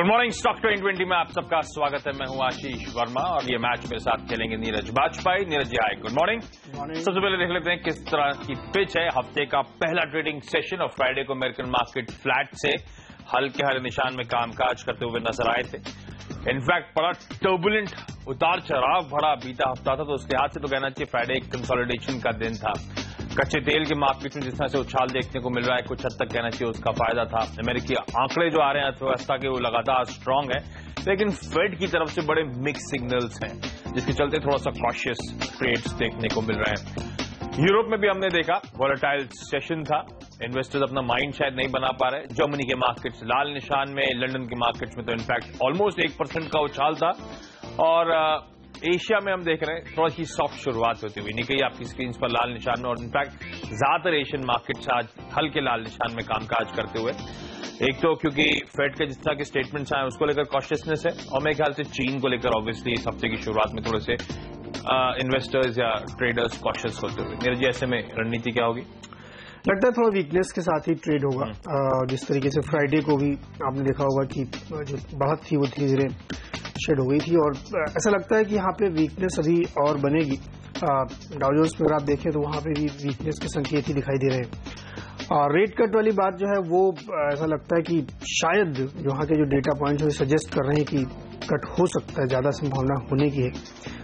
Good morning. Stock 2020 में आप सबका स्वागत है। मैं हूं आशीष वर्मा और ये मैच मेरे साथ खेलेंगे नीरज बाजपेयी। नीरज जी हाय, गुड मॉर्निंग। सबसे पहले देख लेते हैं किस तरह की पिच है। हफ्ते का पहला ट्रेडिंग सेशन और फ्राइडे को अमेरिकन मार्केट फ्लैट से हल्के हरे निशान में कामकाज करते हुए नजर आए थे। इनफैक्ट बड़ा टर्बुलेंट उतार चढ़ाव भरा बीता हफ्ता था, तो उसके हाथ से तो कहना चाहिए फ्राइडे एक कंसोलिडेशन का दिन था। कच्चे तेल के मार्केट में जिस तरह से उछाल देखने को मिल रहा है, कुछ हद तक कहना चाहिए उसका फायदा था। अमेरिकी आंकड़े जो आ रहे हैं अर्थव्यवस्था के, वो लगातार स्ट्रांग है, लेकिन फेड की तरफ से बड़े मिक्स सिग्नल्स हैं, जिसके चलते थोड़ा सा कॉशियस ट्रेड्स देखने को मिल रहे हैं। यूरोप में भी हमने देखा वॉलेटाइल सेशन था, इन्वेस्टर्स अपना माइंड शायद नहीं बना पा रहे। जर्मनी के मार्केट्स लाल निशान में, लंदन के मार्केट्स में तो इनफैक्ट ऑलमोस्ट 1% का उछाल था। और एशिया में हम देख रहे हैं थोड़ा सी सॉफ्ट शुरुआत होती हुई, निकई आपकी स्क्रीन पर लाल निशान में, और इनफैक्ट ज्यादातर एशियन मार्केट्स आज हल्के लाल निशान में कामकाज करते हुए। एक तो क्योंकि फेड के जिस तरह के स्टेटमेंट्स आए उसको लेकर कॉशियसनेस है, और मेरे ख्याल से चीन को लेकर ऑब्वियसली इस हफ्ते की शुरुआत में थोड़े से इन्वेस्टर्स या ट्रेडर्स कॉशियस होते हुए। नीरज जी, ऐसे में रणनीति क्या होगी? लगता है थोड़ा वीकनेस के साथ ही ट्रेड होगा। जिस तरीके से फ्राइडे को भी आपने देखा होगा कि जो बढ़त थी वो धीरे धीरे शेड हो गई थी, और ऐसा लगता है कि यहाँ पे वीकनेस अभी और बनेगी। डाउ जोन्स पे अगर आप देखें तो वहाँ पे भी वीकनेस के संकेत ही दिखाई दे रहे हैं। और रेट कट वाली बात जो है वो ऐसा लगता है कि शायद जो वहाँ के जो डेटा पॉइंट्स है सजेस्ट कर रहे हैं कि कट हो सकता है, ज्यादा संभावना होने की है।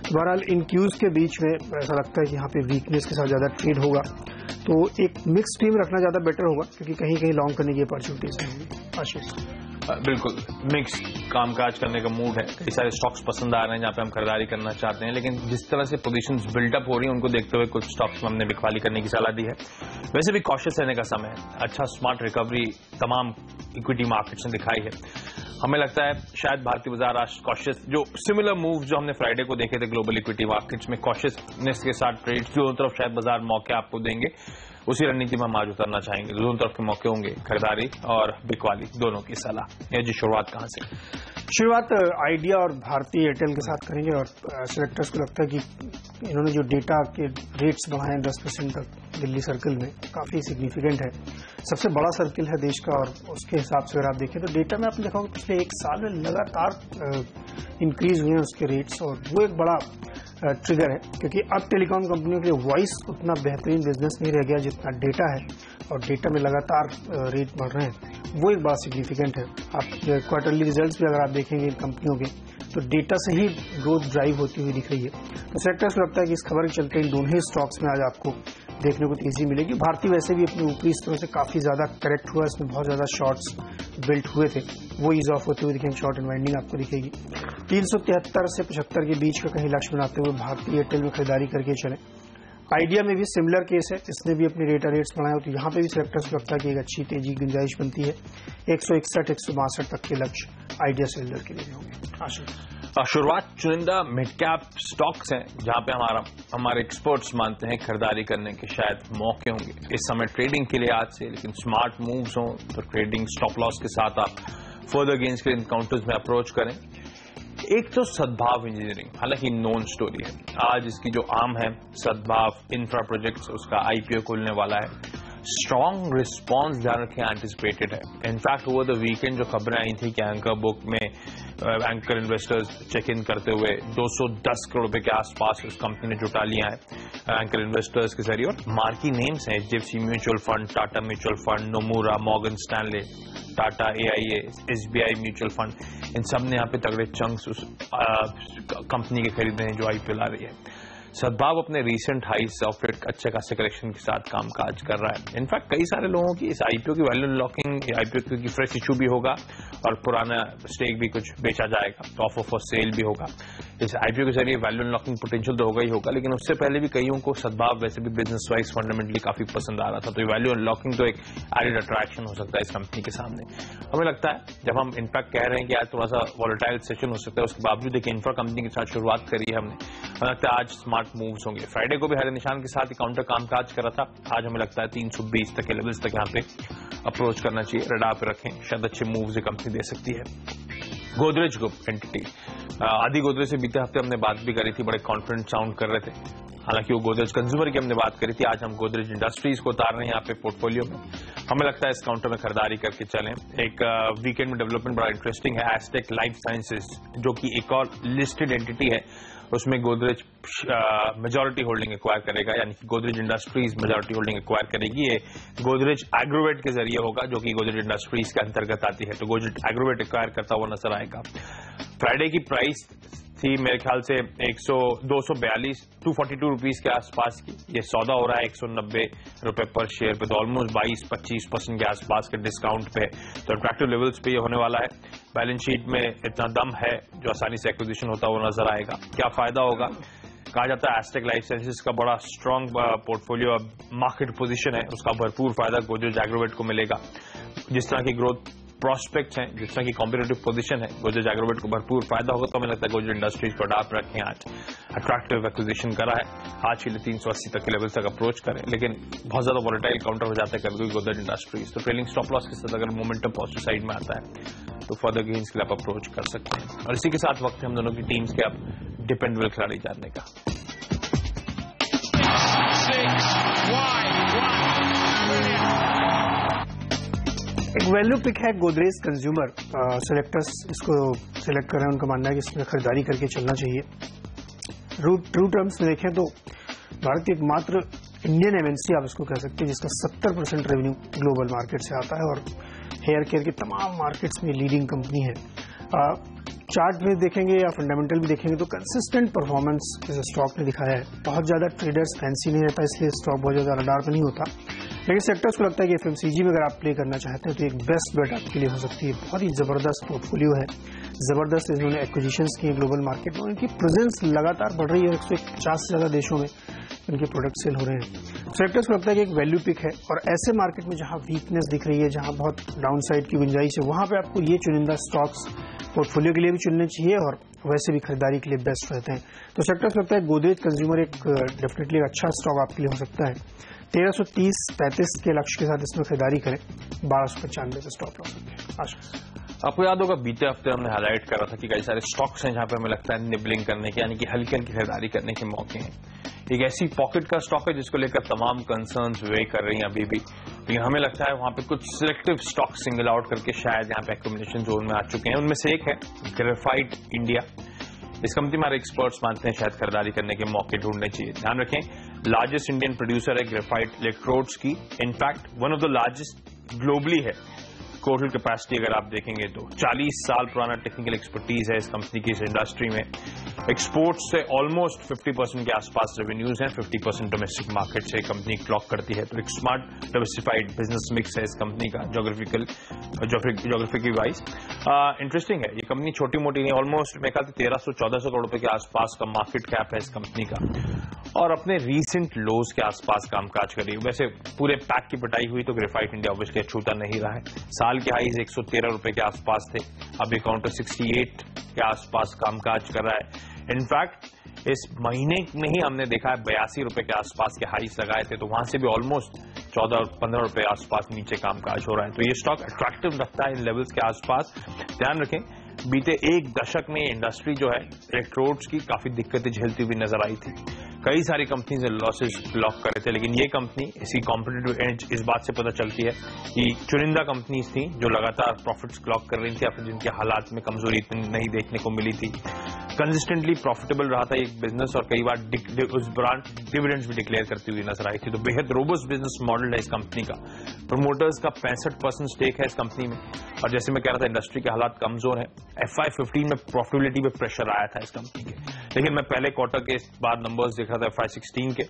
बहरहाल इन क्यूज के बीच में ऐसा लगता है कि यहाँ पे वीकनेस के साथ ज्यादा ट्रेड होगा, तो एक मिक्स टीम रखना ज्यादा बेटर होगा, क्योंकि कहीं कहीं लॉन्ग करने की अपॉर्चुनिटीज होंगी। आशीष, बिल्कुल मिक्स कामकाज करने का मूड है। कई सारे स्टॉक्स पसंद आ रहे हैं जहां पे हम खरीदारी करना चाहते हैं, लेकिन जिस तरह से पोजीशंस बिल्डअप हो रही हैं उनको देखते हुए कुछ स्टॉक्स में हमने बिकवाली करने की सलाह दी है। वैसे भी कॉशियस रहने का समय है। अच्छा स्मार्ट रिकवरी तमाम इक्विटी मार्केट्स ने दिखाई है। हमें लगता है शायद भारतीय बाजार आज कॉशियस, जो सिमिलर मूव जो हमने फ्राइडे को देखे थे ग्लोबल इक्विटी मार्केट्स में, कॉशियसनेस के साथ ट्रेड दोनों तरफ शायद बाजार मौके आपको देंगे। उसी रणनीति में हम आज उतरना चाहेंगे। दोनों तरफ के मौके होंगे, खरीदारी और बिकवाली दोनों की सलाह। ये जी शुरुआत कहां से? शुरुआत आइडिया और भारतीय एयरटेल के साथ करेंगे। और सेलेक्टर्स को लगता है कि इन्होंने जो डेटा के रेट्स बढ़ाए 10% तक दिल्ली सर्किल में, काफी सिग्निफिकेंट है। सबसे बड़ा सर्किल है देश का, और उसके हिसाब से अगर आप देखें तो डेटा में आपने देखा होगा पिछले एक साल में लगातार इंक्रीज हुए हैं उसके रेट्स, और वो एक बड़ा ट्रिगर है, क्योंकि अब टेलीकॉम कंपनियों के लिए वॉइस उतना बेहतरीन बिजनेस नहीं रह गया जितना डेटा है, और डेटा में लगातार रेट बढ़ रहे हैं। वो एक बड़ा सिग्निफिकेंट है। आप क्वार्टरली रिजल्ट्स भी अगर आप देखेंगे इन कंपनियों के, तो डेटा से ही ग्रोथ ड्राइव होती हुई दिख रही है। तो सेक्टर्स को लगता है कि इस खबर के चलते इन दोनों ही स्टॉक्स में आज आपको देखने को तेजी मिलेगी। भारतीय वैसे भी अपने ऊपरी स्तरों से काफी ज्यादा करेक्ट हुआ, इसमें बहुत ज्यादा शॉर्ट्स बिल्ट हुए थे, वो ईज ऑफ होते हुए दिखेंगे। शॉर्ट एंड वाइंडिंग आपको दिखेगी। 373 से 75 के बीच का कहीं लक्ष्य बनाते हुए भारतीय एयरटेल में खरीदारी करके चले। आइडिया में भी सिमिलर केस है, इसने भी अपने डेटा रेट्स बढ़ाए, तो यहाँ पे भी सेक्टर्स को लगता है कि एक अच्छी तेजी गुंजाइश बनती है। 161-162 तक के लक्ष्य आइडिया सेलर के लिए होंगे। शुरुआत चुनिंदा मिड कैप स्टॉक्स हैं जहां पे हमारे एक्सपर्ट्स मानते हैं खरीदारी करने के शायद मौके होंगे इस समय ट्रेडिंग के लिए आज से। लेकिन स्मार्ट मूव्स हों तो ट्रेडिंग स्टॉप लॉस के साथ आप फर्दर गेन्स के इनकाउंटर्स में अप्रोच करें। एक तो सद्भाव इंजीनियरिंग, हालांकि नोन स्टोरी है। आज इसकी जो आम है सद्भाव इंफ्रा प्रोजेक्ट्स, उसका आईपीओ खुलने वाला है। स्ट्रॉन्ग रिस्पॉन्स ध्यान रखें एंटिसिपेटेड है। इनफैक्ट ओवर द वीकेंड जो खबरें आई थी कि एंकर बुक में एंकर इन्वेस्टर्स चेक इन करते हुए 210 करोड़ रुपए के आसपास उस कंपनी ने जुटा लिया है एंकर इन्वेस्टर्स के जरिए। और मार्की नेम्स हैं HDFC mutual fund, Tata mutual fund, Nomura, Morgan Stanley, Tata AIA, SBI mutual fund, इन सब ने यहाँ पे तगड़े चंक्स उस कंपनी के खरीदे हैं जो IPO ला रही है। सद्भाव अपने रीसेंट हाई सॉफ्टवेयर अच्छे खासे करेक्शन के साथ कामकाज कर रहा है। इनफैक्ट कई सारे लोगों की इस आईपीओ की वैल्यू अनलॉकिंग, आईपीओ की फ्रेश इशू भी होगा और पुराना स्टेक भी कुछ बेचा जाएगा, तो ऑफर फॉर सेल भी होगा। इस आईपीओ के जरिए वैल्यू अनलॉकिंग पोटेंशियल तो होगा ही होगा, लेकिन उससे पहले भी कईयों को सद्भाव वैसे भी बिजनेस वाइज फंडामेंटली काफी पसंद आ रहा था, तो ये वैल्यू अनलॉकिंग तो एक एडेड अट्रैक्शन हो सकता है इस कंपनी के सामने। हमें लगता है जब हम इनफैक्ट कह रहे हैं कि आज थोड़ा सा वॉलेटाइल सेशन हो सकता है, उसके बावजूद देखिए इंफ्रा कंपनी के साथ शुरुआत करी है हमने। हमें लगता है आज स्मार्ट मूव्स होंगे। फ्राइडे को भी हरे निशान के साथ ही काउंटर कामकाज कर रहा था, आज हमें लगता है 320 तक के लेवल्स तक यहाँ पे अप्रोच करना चाहिए। रडार पे रखें, शायद अच्छे मूव्स ये कंपनी दे सकती है। गोदरेज ग्रुप एंटिटी, आदि गोदरेज से बीते हफ्ते हमने बात भी करी थी, बड़े कॉन्फिडेंट साउंड कर रहे थे। हालांकि वो गोदरेज कंज्यूमर की हमने बात करी थी, आज हम गोदरेज इंडस्ट्रीज को उतार रहे हैं यहाँ पे पोर्टफोलियो में। हमें लगता है इस काउंटर में खरीदारी करके चलें। एक वीकेंड में डेवलपमेंट बड़ा इंटरेस्टिंग है, एस्टेक लाइफ साइंसेज, जो कि एक और लिस्टेड एंटिटी है, उसमें गोदरेज मेजॉरिटी होल्डिंग एक्वायर करेगा, यानी कि Godrej industries majority holding acquire करेगी। ये गोदरेज एग्रोवेट के जरिए होगा, जो कि गोदरेज इंडस्ट्रीज के अंतर्गत आती है, तो गोदरेज एग्रोवेट एक्वायर करता हुआ नजर आएगा। फ्राइडे की प्राइस थी मेरे ख्याल से 242 रुपीज के आसपास की, ये सौदा हो रहा है 190 रुपए पर शेयर पे, तो ऑलमोस्ट 22-25% के आसपास के डिस्काउंट पे, तो अट्रैक्टिव लेवल्स पे ये होने वाला है। बैलेंस शीट में इतना दम है जो आसानी से एक्विजिशन होता हुआ नजर आएगा। क्या फायदा होगा? कहा जाता है एस्टेक लाइफ साइंसेज का बड़ा स्ट्रांग पोर्टफोलियो मार्केट पोजीशन है, उसका भरपूर फायदा गोदरेज एग्रोवेट को मिलेगा। जिस तरह की ग्रोथ प्रोस्पेक्ट्स हैं, जिस तरह की कॉम्पिटेटिव पोजीशन है, गोदरेज एग्रोवेट को भरपूर फायदा होगा। तो हमें लगता है गोदरेज इंडस्ट्रीज को अडाप्ट रखें, आज अट्रैक्टिव एक्विजिशन करा है, आज के लिए 380 तक के लेवल तक अप्रोच करें, लेकिन बहुत ज्यादा वोलेटाइल काउंटर हो जाता है कभी कभी गोदरेज इंडस्ट्रीज, तो ट्रेलिंग स्टॉप लॉस के साथ अगर मोमेंटम पॉजिटिव साइड में आता है तो फर्दर गेन्स के लिए आप अप्रोच कर सकते हैं। और इसी के साथ वक्त है हम दोनों की टीम्स के अब डिपेंडेबल खिलाड़ी जानने का। एक वैल्यू पिक है गोदरेज कंज्यूमर, सिलेक्टर्स इसको सिलेक्ट कर रहे हैं, उनका मानना है कि इसमें खरीदारी करके चलना चाहिए। ट्रू टर्म्स में देखें तो भारत की एकमात्र इंडियन एमएनसी आप इसको कह सकते हैं जिसका 70% रेवेन्यू ग्लोबल मार्केट से आता है और हेयर केयर के तमाम मार्केट्स में लीडिंग कंपनी है। चार्ट में देखेंगे या फंडामेंटल भी देखेंगे तो कंसिस्टेंट परफॉर्मेंस इस स्टॉक ने दिखाया है। बहुत ज्यादा ट्रेडर्स फैंसी नहीं रहता, इसलिए स्टॉक बहुत ज्यादा रडार पर नहीं होता, लेकिन सेक्टर्स को लगता है कि एफएमसीजी में अगर आप प्ले करना चाहते हैं तो एक बेस्ट बेट आपके लिए हो सकती है। बहुत ही जबरदस्त पोर्टफोलियो है, जबरदस्त इन्होंने एक्विजिशंस किए ग्लोबल मार्केट में, उनकी प्रेजेंस लगातार बढ़ रही है, 150 से ज्यादा देशों में इनके प्रोडक्ट सेल हो रहे हैं। सेक्टर्स को लगता है कि एक वैल्यू पिक है और ऐसे मार्केट में जहां वीकनेस दिख रही है, जहां बहुत डाउन साइड की गुंजाइश है, वहां पे आपको ये चुनिंदा स्टॉक्स पोर्टफोलियो के लिए भी चुनने चाहिए और वैसे भी खरीदारी के लिए बेस्ट रहते हैं। तो सेक्टर्स लगता है गोदरेज कंज्यूमर एक डेफिनेटली अच्छा स्टॉक आपके लिए हो सकता है। 1330-35 के लक्ष्य के साथ इसमें खरीदारी करें, 1295 पे स्टॉप लॉस रखें। आपको याद होगा बीते हफ्ते हमने हाईलाइट करा था कि कई सारे स्टॉक्स हैं जहां पे हमें लगता है निबलिंग करने के, यानी कि हल्की हल्की खरीदारी करने के मौके हैं। एक ऐसी पॉकेट का स्टॉक है जिसको लेकर तमाम कंसर्न्स वे कर रही हैं अभी भी, लेकिन हमें लगता है वहां पे कुछ सिलेक्टिव स्टॉक सिंगल आउट करके शायद यहाँ पे एक्यूमुलेशन जोन में आ चुके हैं। उनमें से एक है ग्रेफाइट इंडिया। इस कंपनी में हमारे एक्सपर्ट्स मानते हैं शायद खरीदारी करने के मौके ढूंढने चाहिए। ध्यान रखें, लार्जेस्ट इंडियन प्रोड्यूसर है ग्रेफाइट इलेक्ट्रोड्स की, in fact one of the largest globally है। टोटल कैपेसिटी अगर आप देखेंगे तो 40 साल पुराना टेक्निकल एक्सपर्टीज है इस कंपनी की इस इंडस्ट्री में। एक्सपोर्ट्स से ऑलमोस्ट 50% के आसपास रेवेन्यूज हैं, 50% डोमेस्टिक मार्केट से कंपनी क्लॉक करती है। तो एक स्मार्ट डाइवर्सिफाइड बिजनेस मिक्स है इस कंपनी का जोग्राफिकली वाइज। इंटरेस्टिंग है, ये कंपनी छोटी मोटी नहीं, ऑलमोस्ट मेरे ख्याल से 1300-1400 करोड़ रुपए के आसपास का मार्केट कैप है इस कंपनी का और अपने रीसेंट लोज के आसपास कामकाज कर रही है। वैसे पूरे पैक की पिटाई हुई तो ग्रेफाइट इंडिया ऑब्वियसली छूता नहीं रहा है। साल के हाईज 113 रुपए के आसपास थे, अभी काउंटर 68 के आसपास कामकाज कर रहा है। इनफैक्ट इस महीने में ही हमने देखा है 82 रुपए के आसपास के हाईज लगाए थे, तो वहां से भी ऑलमोस्ट 14-15 रुपए आसपास नीचे कामकाज हो रहा है। तो ये स्टॉक अट्रैक्टिव लगता है इन लेवल्स के आसपास। ध्यान रखें, बीते एक दशक में इंडस्ट्री जो है इलेक्ट्रोड्स की काफी दिक्कतें झेलती हुई नजर आई थी। कई सारी कंपनीज ने लॉसेस लॉक करे थे, लेकिन ये कंपनी इसकी कॉम्पिटिटिव एज इस बात से पता चलती है कि चुनिंदा कंपनीज थी जो लगातार प्रॉफिट्स क्लॉक कर रही थी या फिर जिनके हालात में कमजोरी इतनी नहीं देखने को मिली थी। कंसिस्टेंटली प्रॉफिटेबल रहा था एक बिजनेस और कई बार उस ब्रांड डिविडेंड्स भी डिक्लेयर करती हुई नजर आई थी। तो बेहद रोबस्ट बिजनेस मॉडल है इस कंपनी का। प्रमोटर्स का 65% स्टेक है इस कंपनी में और जैसे मैं कह रहा था इंडस्ट्री के हालात कमजोर है। FY15 में प्रॉफिटेबिलिटी में प्रेशर आया था इस कंपनी के, लेकिन मैं पहले क्वार्टर के बाद नंबर्स देख रहा था FY16 के,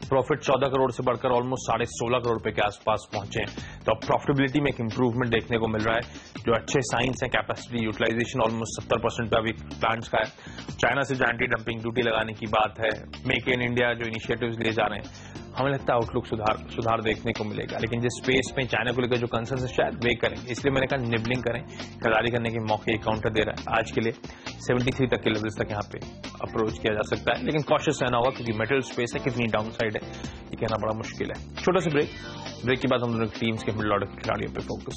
प्रॉफिट 14 करोड़ से बढ़कर ऑलमोस्ट 16.5 करोड़ रुपए के आसपास पहुंचे हैं। तो अब प्रॉफिटेबिलिटी में एक इंप्रूवमेंट देखने को मिल रहा है, जो अच्छे साइंस है। कैपेसिटी यूटिलाइजेशन ऑलमोस्ट 70% पे अभी प्लांट्स का है। चाइना से जो एंटी डंपिंग ड्यूटी लगाने की बात है, मेक इन इंडिया जो इनिशिएटिव्स लिए जा रहे हैं, हमें लगता है आउटलुक सुधार देखने को मिलेगा। लेकिन जिस स्पेस में चाइना को लेकर जो कंसर्न है शायद वे करेंगे, इसलिए मैंने कहा निबलिंग करें, खरीदारी करने के मौके एक काउंटर दे रहा है। आज के लिए 73 तक के लेवल्स तक यहाँ पे अप्रोच किया जा सकता है, लेकिन कॉशियस रहना होगा क्योंकि मेटल स्पेस है, कितनी डाउन साइड है ये कहना बड़ा मुश्किल है। छोटा सा ब्रेक के बाद हम दोनों टीम्स के मिडिल ऑर्डर के खिलाड़ियों पे फोकस।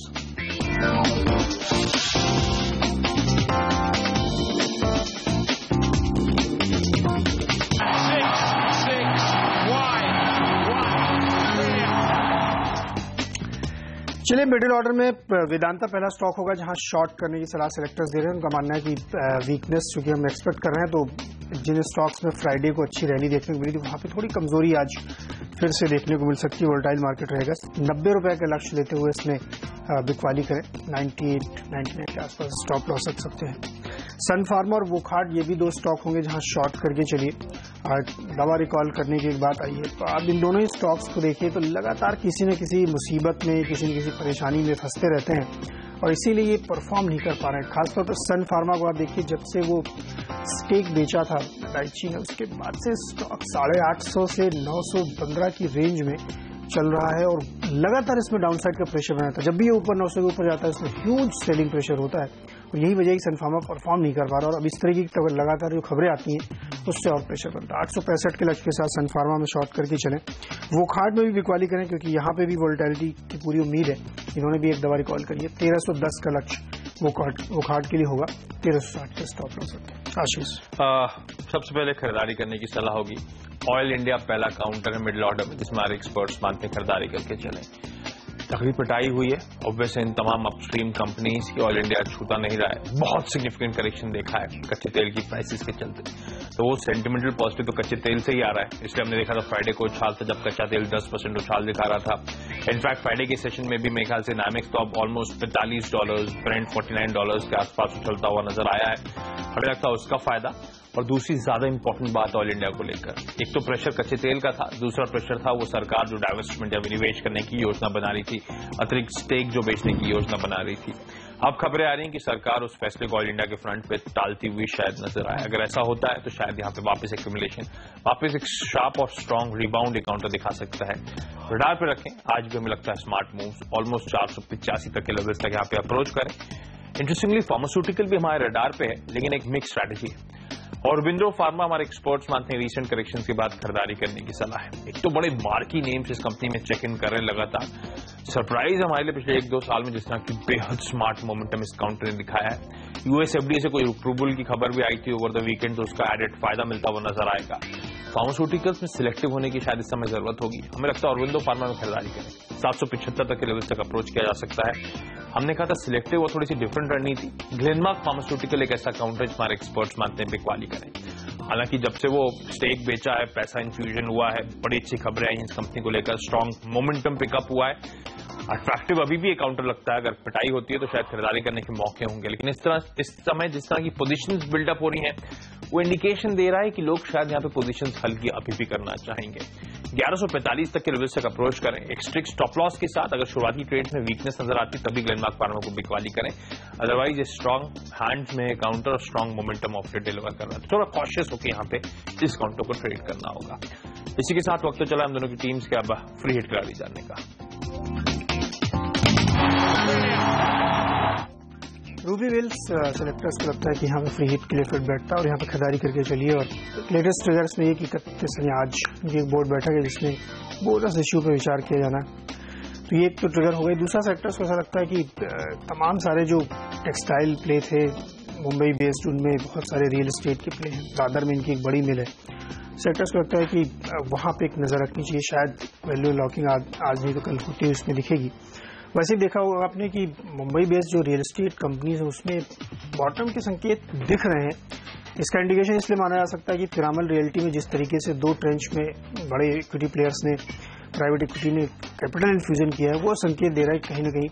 चलिए, मिडिल ऑर्डर में वेदांता पहला स्टॉक होगा जहां शॉर्ट करने की सलाह सेलेक्टर्स दे रहे हैं। उनका मानना है कि वीकनेस चूंकि हम एक्सपेक्ट कर रहे हैं, तो जिन स्टॉक्स में फ्राइडे को अच्छी रैली देखने को मिली थी वहां पे थोड़ी कमजोरी आज फिर से देखने को मिल सकती है। वोलेटाइल मार्केट रहेगा। 90 रुपए का लक्ष्य लेते हुए इसमें बिकवाली करें। 98-99 के आसपास स्टॉप लॉस रख सकते हैं। सन फार्मा और वोकहार्ट ये भी दो स्टॉक होंगे जहां शॉर्ट करके चलिए। दवा रिकॉल करने की एक बात आई है, तो आप इन दोनों ही स्टॉक्स को देखिए तो लगातार किसी न किसी मुसीबत में, किसी न किसी परेशानी में फंसते रहते हैं और इसीलिए ये परफॉर्म नहीं कर पा रहे हैं। खासतौर पर सन फार्मा को आप देखिए, जब से वो स्टेक बेचा था डाइची ने, उसके बाद से स्टॉक 850 से 915 की रेंज में चल रहा है और लगातार इसमें डाउनसाइड का प्रेशर बना था। जब भी ये ऊपर 900 के ऊपर जाता है इसमें ह्यूज सेलिंग प्रेशर होता है और यही वजह है कि सन फार्मा परफॉर्म नहीं कर पा रहा। और अब इस तरह की लगातार जो खबरें आती हैं उससे और प्रेशर बनता है। 865 के लक्ष्य के साथ सन फार्मा में शॉर्ट करके चलें। वोकहार्ट में भी बिकवाली करें क्योंकि यहाँ पे भी वोलेटिलिटी की पूरी उम्मीद है। इन्होंने भी एक दवा रिकॉल करी है। 1310 का लक्ष्य वोकहार्ट के लिए होगा। 1360 के स्टॉप लॉस होते हैं। आशीष, सबसे पहले खरीदारी करने की सलाह होगी। ऑयल इंडिया पहला काउंटर है मिडिल ऑर्डर में, जिसमें हमारे एक्सपर्ट्स मानते हैं खरीदारी करके चलें। तकरीब पिटाई हुई है ऑब्वियसली इन तमाम अपस्ट्रीम कंपनीज की। ऑयल इंडिया छूता नहीं रहा है। बहुत सिग्निफिकेंट करेक्शन देखा है कच्चे तेल की प्राइसेस के चलते, तो वो सेंटिमेंटल पॉजिटिव तो कच्चे तेल से ही आ रहा है। इसलिए हमने देखा था फ्राइडे को उछाल था जब कच्चा तेल 10% उछाल दिखा रहा था। इनफैक्ट फ्राइडे के सेशन में भी मेरे ख्याल से नामेक्स तो अब ऑलमोस्ट $45, ब्रेंट $49 के आसपास उछलता हुआ नजर आया है। हमें लगता है उसका फायदा। और दूसरी ज्यादा इंपॉर्टेंट बात ऑयल इंडिया को लेकर, एक तो प्रेशर कच्चे तेल का था, दूसरा प्रेशर था वो सरकार जो डाइवेस्टमेंट या विनिवेश करने की योजना बना रही थी, अतिरिक्त स्टेक जो बेचने की योजना बना रही थी। अब खबरें आ रही हैं कि सरकार उस फैसले को ऑयल इंडिया के फ्रंट पे टालती हुई शायद नजर आए। अगर ऐसा होता है तो शायद यहाँ पे वापस एक्यूमुलेशन, वापस एक शार्प और स्ट्रांग रिबाउंड काउंटर दिखा सकता है। रडार पे रखें। आज भी हमें लगता है स्मार्ट मूव्स ऑलमोस्ट 485 तक के लेवल्स तक यहाँ पे अप्रोच करें। इंटरेस्टिंगली फार्मास्यूटिकल भी हमारे रडार पे है, लेकिन एक मिक्स स्ट्रैटेजी है। और विंड्रो फार्मा हमारे एक्सपर्ट्स मानते हैं रीसेंट करेक्शन के बाद खरीदारी करने की सलाह है। एक तो बड़े मार्की नेम्स इस कंपनी में चेक इन कर रहे हैं लगातार। सरप्राइज हमारे लिए पिछले 1-2 साल में जिस तरह की बेहद स्मार्ट मोमेंटम इस काउंटर ने दिखाया है। यूएस एफडीए से कोई अप्रूवल की खबर भी आई थी ओवर द वीकेंड, तो उसका एडेड फायदा मिलता हुआ नजर आएगा। फार्मास्यूटिकल्स में सिलेक्टिव होने की शायद इस समय जरूरत होगी। हमें लगता है ऑरबिंदो फार्मा में खरीदारी करें। 775 तक के लेवल तक अप्रोच किया जा सकता है। हमने कहा था सिलेक्टिव और थोड़ी सी डिफरेंट रणनीति। ग्लेनमार्क फार्मास्यूटिकल एक ऐसा काउंटर हमारे एक्सपर्ट्स मानते हैं बिकवाली करें। हालांकि जब से वो स्टेक बेचा है, पैसा इन्फ्यूजन हुआ है, बड़ी अच्छी खबरें आई इस कंपनी को लेकर, स्ट्रांग मोमेंटम पिकअप हुआ है। अट्रैक्टिव अभी भी एक काउंटर लगता है। अगर पिटाई होती है तो शायद खरीदारी करने के मौके होंगे, लेकिन इस समय जिस तरह की पोजीशंस बिल्डअप हो रही हैं, वो इंडिकेशन दे रहा है कि लोग शायद यहाँ पे पोजीशंस हल्की अभी भी करना चाहेंगे। 1145 तक के लेवल तक अप्रोच करें एक स्ट्रिक्ट स्टॉप लॉस के साथ। अगर शुरुआती ट्रेड्स में वीकनेस नजर आती तभी ग्लेनमार्क फार्मा को बिकवाली करें। अदरवाइज ये स्ट्रांग हैंड्स में काउंटर और स्ट्रांग मोमेंटम ऑफ डिलीवर कर रहा है, तो थोड़ा कॉशियस होकर यहाँ पे इस काउंटर को ट्रेड करना होगा। इसी के साथ वक्त चला हम दोनों की टीम्स के अब फ्री हिट खिलाड़ी जानने का। रूबी वेल्स सेलेक्टर्स को लगता है कि यहाँ पे फ्री हिट के लिए फिट बैठता है और यहाँ पे खरीदारी करके चलिए। और लेटेस्ट ट्रिगर्स में ये कि 31 आज एक बोर्ड बैठा है जिसमें बोनस इश्यू पे विचार किया जाना, तो ये एक तो ट्रिगर हो गई। दूसरा सेक्टर्स को ऐसा लगता है कि तमाम सारे जो टेक्सटाइल प्ले थे मुंबई बेस्ड, उनमें बहुत सारे रियल एस्टेट के प्ले हैं। दादर में इनकी एक बड़ी मिल है। सेक्टर्स को लगता है कि वहाँ पे एक नजर रखनी चाहिए। शायद वैल्यू लॉकिंग आज नहीं तो कल होती है उसमें दिखेगी। वैसे देखा होगा आपने कि मुंबई बेस्ड जो रियल एस्टेट कंपनीज है उसमें बॉटम के संकेत दिख रहे हैं। इसका इंडिकेशन इसलिए माना जा सकता है कि पिरामल रियल्टी में जिस तरीके से 2 ट्रेंच में बड़े इक्विटी प्लेयर्स ने, प्राइवेट इक्विटी ने कैपिटल इन्फ्यूजन किया है, वो संकेत दे रहा है कहीं ना कहीं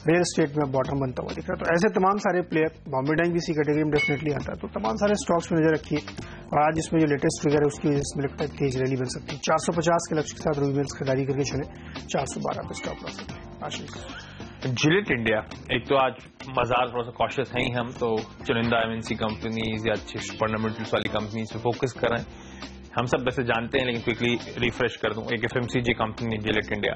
रियल एस्टेट में बॉटम बनता हुआ दिख रहा है। तो ऐसे तमाम सारे प्लेयर, बॉम्बे डाइंग भी इसी कैटेगरी में डेफिनेटली आता है, तो तमाम सारे स्टॉक्स में नजर रखिए। और आज इसमें जो लेटेस्ट फिगर है उसकी वजह से लगता है तेज रैली बन सकती है। 450 के लक्ष्य के साथ रूबी वेल्स खरीदारी करके चले। 412 पे स्टॉप लॉस सकते हैं। जिलेट इंडिया, एक तो आज बाजार थोड़ा सा कॉशियस है ही हम, तो चुनिंदा एमएनसी कंपनीज या अच्छी फंडामेंटल्स वाली कंपनीज पे फोकस कर रहे हैं। हम सब वैसे जानते हैं, लेकिन क्विकली रिफ्रेश कर दूं। एक एफएमसीजी कंपनी जिलेट इंडिया,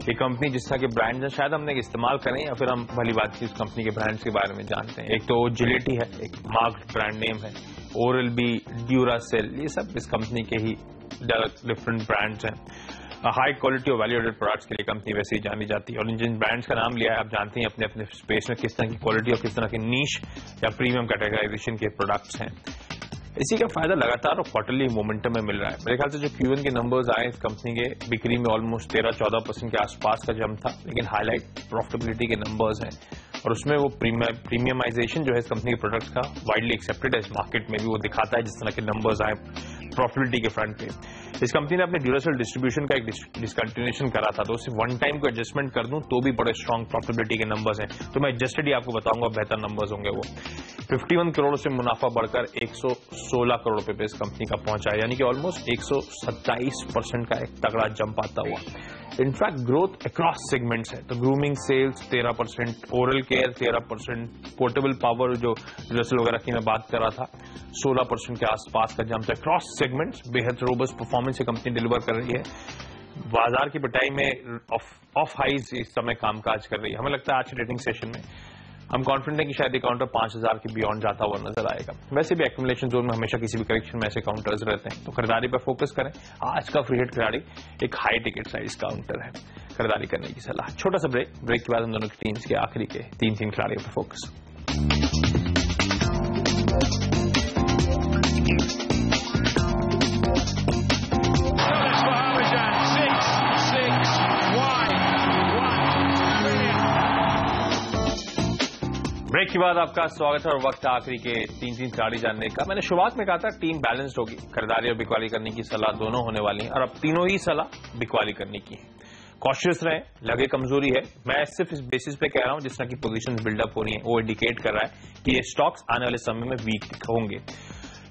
ये कंपनी जिस तरह के ब्रांड्स हैं शायद हमने इस्तेमाल करें या फिर हम भली बात की उस कंपनी के ब्रांड्स के बारे में जानते हैं। एक तो जिलेट ही है, एक मार्क्ड ब्रांड नेम है। ओरल बी, ड्यूरासेल, ये सब इस कंपनी के ही डिफरेंट ब्रांड्स हैं। हाई क्वालिटी और वैल्यू एडेड प्रोडक्ट्स के लिए कंपनी वैसे ही जानी जाती है। और जिन ब्रांड्स का नाम लिया है आप जानते हैं अपने अपने स्पेस में किस तरह की क्वालिटी और किस तरह के नीश या प्रीमियम कैटेगराइजेशन के प्रोडक्ट्स हैं। इसी का फायदा लगातार और क्वार्टरली मोमेंटम में मिल रहा है। मेरे ख्याल से जो Q1 के नंबर्स आए इस कंपनी के, बिक्री में ऑलमोस्ट 13-14% के आसपास का जंप था, लेकिन हाईलाइट प्रॉफिटेबिलिटी के नंबर्स हैं और उसमें वो प्रीमियमाइजेशन जो है इस कंपनी के प्रोडक्ट्स का वाइडली एक्सेप्टेड है। इस मार्केट में भी वो दिखाता है जिस तरह के नंबर्स आए प्रॉफिटेबिलिटी के फ्रंट पे। इस कंपनी ने अपने ड्यूरासेल डिस्ट्रीब्यूशन का एक डिसकंटिन्यूएशन करा था, तो उसे वन टाइम को एडजस्टमेंट कर दूं तो भी बड़े स्ट्रॉन्ग प्रॉफिटेबिलिटी के नंबर्स हैं, तो मैं एडजस्टेड ही आपको बताऊंगा बेहतर नंबर्स होंगे। वो 51 करोड़ से मुनाफा बढ़कर 116 करोड़ रुपए पे इस कंपनी का पहुंचा है, यानी कि ऑलमोस्ट 127% का एक तगड़ा जंप आता हुआ। इनफैक्ट ग्रोथ अक्रॉस सेगमेंट्स है, तो grooming sales 13%, oral care 13%, portable power जो ड्यूरासेल वगैरह की मैं बात कर रहा था 16% के आसपास का जंप है। क्रॉस सेगमेंट्स बेहद रोबस्ट परफॉर्मेंस ये कंपनी डिलीवर कर रही है। बाजार की पिटाई में ऑफ हाइज इस समय कामकाज कर रही है। हमें लगता है आज रेटिंग सेशन में हम कॉन्फिडेंट है कि शायद ये काउंटर 5000 के बियॉन्ड जाता हुआ नजर आएगा। वैसे भी एक्यूमुलेशन जोन में हमेशा किसी भी करेक्शन में ऐसे काउंटर्स रहते हैं, तो खरीदारी पर फोकस करें। आज का फ्री हिट खिलाड़ी एक हाई टिकट साइज काउंटर है, खरीदारी करने की सलाह। छोटा सा ब्रेक के बाद हम दोनों की टीम्स के आखिरी के 3 खिलाड़ियों पर फोकस। ब्रेक के बाद आपका स्वागत है और वक्त आखिरी के 3 खिलाड़ी जानने का। मैंने शुरुआत में कहा था टीम बैलेंस्ड होगी, खरीदारी और बिकवाली करने की सलाह दोनों होने वाली है और अब तीनों ही सलाह बिकवाली करने की है। कॉशियस रहें, लगे कमजोरी है। मैं सिर्फ इस बेसिस पे कह रहा हूं जिस तरह की पोजीशन बिल्डअप हो रही है वो इंडिकेट कर रहा है कि ये स्टॉक्स आने वाले समय में वीक होंगे।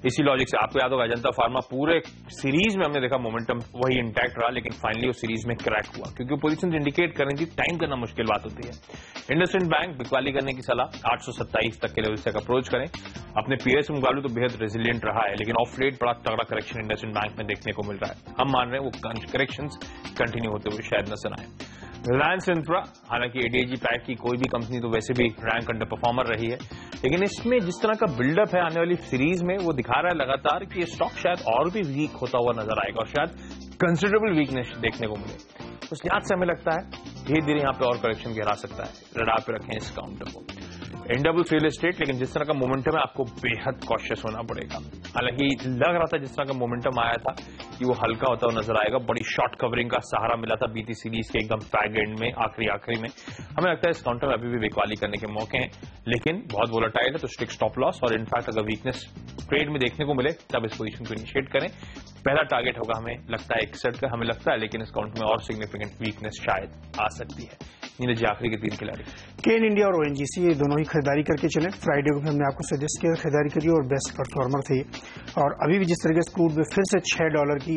इसी लॉजिक से आपको याद होगा अजंता फार्मा पूरे सीरीज में हमने देखा मोमेंटम वही इंटैक्ट रहा, लेकिन फाइनली वो सीरीज में क्रैक हुआ क्योंकि पोजीशन इंडिकेट करने की टाइम करना मुश्किल बात होती है। इंडसइंड बैंक बिकवाली करने की सलाह 827 तक के लेवल से अप्रोच करें। अपने पीएस से मुकाबले तो बेहद रेजिलियंट रहा है, लेकिन ऑफ लेट बड़ा तगड़ा करेक्शन इंडसइंड बैंक में देखने को मिल रहा है। हम मान रहे हैं वो करेक्शंस कंटिन्यू होते हुए शायद नजर आए। रिलायंस इंफ्रा, हालांकि एडीएजी पैक की कोई भी कंपनी तो वैसे भी रैंक अंडर परफॉर्मर रही है, लेकिन इसमें जिस तरह का बिल्डअप है आने वाली सीरीज में वो दिखा रहा है लगातार कि ये स्टॉक शायद और भी वीक होता हुआ नजर आएगा और शायद कंसिडरेबल वीकनेस देखने को मिले। उस लिहाज से हमें लगता है धीरे धीरे यहाँ पे और करेक्शन गिरा सकता है। रडार पे रखें इस काउंटर को। एनडब्ल्यूएस रियल एस्टेट, लेकिन जिस तरह का मोमेंटम है आपको बेहद कॉशियस होना पड़ेगा। हालांकि लग रहा था जिस तरह का मोमेंटम आया था कि वो हल्का होता हुआ नजर आएगा। बड़ी शॉर्ट कवरिंग का सहारा मिला था बीटी सीरीज के एकदम फैग एंड में, आखिरी में। हमें लगता है इस काउंटर में अभी भी बिकवाली करने के मौके हैं, लेकिन बहुत वोलेटाइल है, तो स्टिक स्टॉप लॉस और इनफैक्ट अगर वीकनेस ट्रेड में देखने को मिले तब इस पोजीशन को इनिशिएट करें। पहला टारगेट होगा हमें लगता है 61 का, हमें लगता है, लेकिन इस काउंट में और सिग्निफिकेंट वीकनेस शायद आ सकती है। नीरज जी आखिरी के 3 खिलाड़ी केन इंडिया और ओएनजीसी, ये दोनों ही खरीदारी करके चले। फ्राइडे को भी हमने आपको सजेस्ट किया खरीदारी करिए और बेस्ट परफॉर्मर थे। और अभी भी जिस तरीके से क्रूड में फिर से $6 की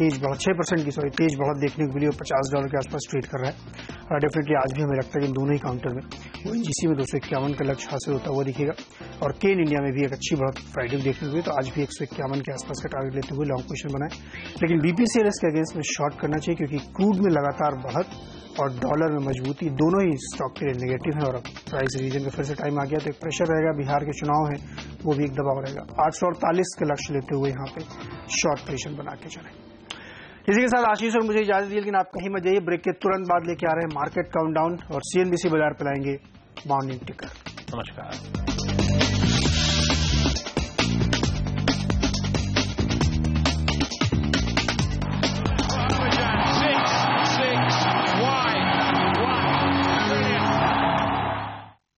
तेज बढ़त, 6% की तेज बढ़त देखने को मिली और $50 के आसपास ट्रेड कर रहा है। डेफिनेटली आज भी हमें लगता है कि इन दोनों ही काउंटर में ओएनजीसी में 251 का लक्ष्य हासिल होता हुआ दिखेगा और केन इंडिया में भी एक अच्छी बढ़त फ्राइडे को देखने को मिली, तो आज भी 151 के आसपास का टारगेट लेते हुए लॉन्ग पोजीशन बनाए। लेकिन बीपीसीएल के अगेंस्ट में शॉर्ट करना चाहिए क्योंकि क्रूड में लगातार बढ़त और डॉलर में मजबूती दोनों ही स्टॉक के लिए नेगेटिव है और अब प्राइस रीजन का फिर से टाइम आ गया तो एक प्रेशर रहेगा। बिहार के चुनाव है वो भी एक दबाव रहेगा। 848 का लक्ष्य लेते हुए यहाँ पे शॉर्ट पोजीशन बना के चलें। इसी के साथ आशीष और मुझे इजाजत दी, लेकिन आप कहीं मत जाइए। ब्रेक के तुरंत बाद लेके आ रहे हैं मार्केट काउंटडाउन और सीएनबीसी बाजार पे लाएंगे मॉर्निंग टिकर। नमस्कार।